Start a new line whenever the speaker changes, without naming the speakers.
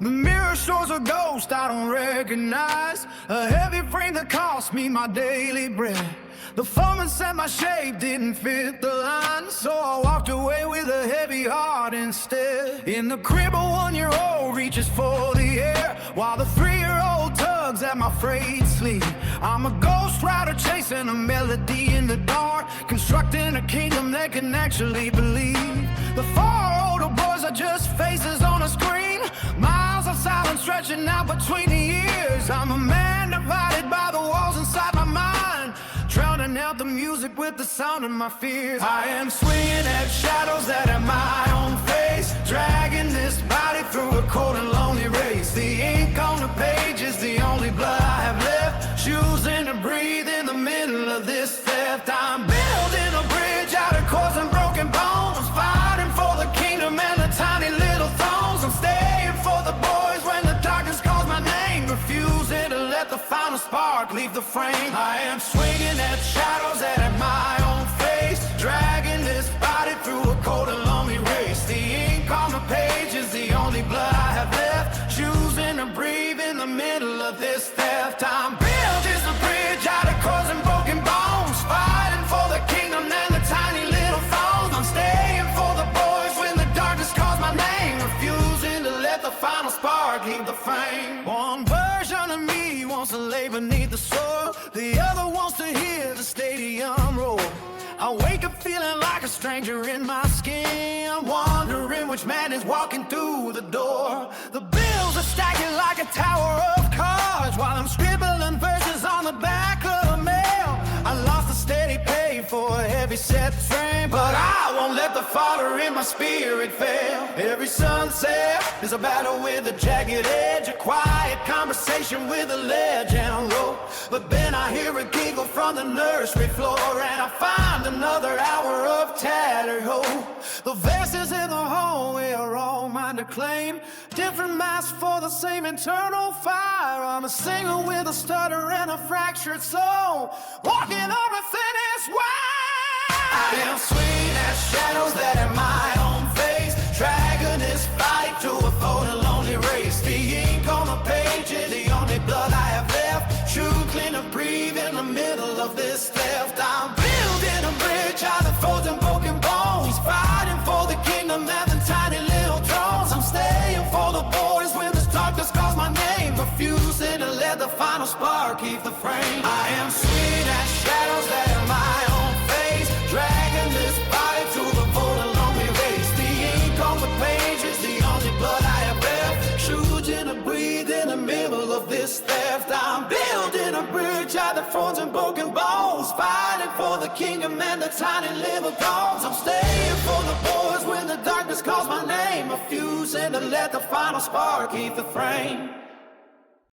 The mirror shows a ghost I don't recognize, a heavy frame that cost me my daily bread. The foreman said my shape didn't fit the line, so I walked away with a heavy heart instead. In the crib, a 1-year-old reaches for the air, while the 3-year-old tugs at my frayed sleeve. I'm a ghost rider chasing a melody in the dark, constructing a kingdom that can actually believe. The 4 older boys are just faces on a screen, miles of silence stretching out between the years. I'm a man divided by the walls inside my mind, drowning out the music with the sound of my fears. I am swinging at shadows that are my own face, dragging this body through a cold and lonely race. The ink on the page is the only blood I have left, choosing to breathe in the middle of this theft. I'm building a bridge out of cords and broken bones, fighting for the kingdom and the tiny little thrones. I'm staying for the boys when the darkness calls my name, refusing to let the final spark leave the frame. I am swinging at shadows that are my own face, dragging this body through a cold and lonely race. The ink on the page is the only blood I have left, choosing to breathe in the middle of this theft. I'm building a bridge out of cords and broken bones, fighting for the kingdom and the tiny little thrones. I'm staying for the boys when the darkness calls my name, refusing to let the final spark leave the flame. One version of me wants to lay beneath the soil, the other wants to hear the stadium roar. I wake up feeling like a stranger in my skin, wondering which man is walking through the door. The bills are stacking like a tower of cards, while I'm scribbling verses on the back of the mail. I lost a steady pay for a heavy set frame, but I won't let the fire in my spirit fail. Every sunset is a battle with a jagged edge, a quiet conversation with a legend wrote. But then I hear a giggle from the nursery floor, and I find another hour of tattered hope. The verses in the hallway are all mine to claim, different masks for the same internal fire. I'm a singer with a stutter and a fractured soul, walking on a thinnest wire. I am swinging at shadows that are my own face, dragging this fight to a cold and lonely race. The ink on the page is the only blood I have left, choosing to breathe in the middle of this theft. I'm building a bridge out of frozen broken bones, fighting for the kingdom and the tiny little thrones. I'm staying for the boys when the darkness calls my name, refusing to let the final spark keep the frame. I am swinging at shadows that are my own face, dragging this body through the cold and lonely race. The ink on the page is the only blood I have left, choosing to breathe in the middle of this theft. I'm building a bridge out of thorns and broken bones, fighting for the kingdom and the tiny little thrones. I'm staying for the boys when the darkness calls my name, refusing to let the final spark keep the frame.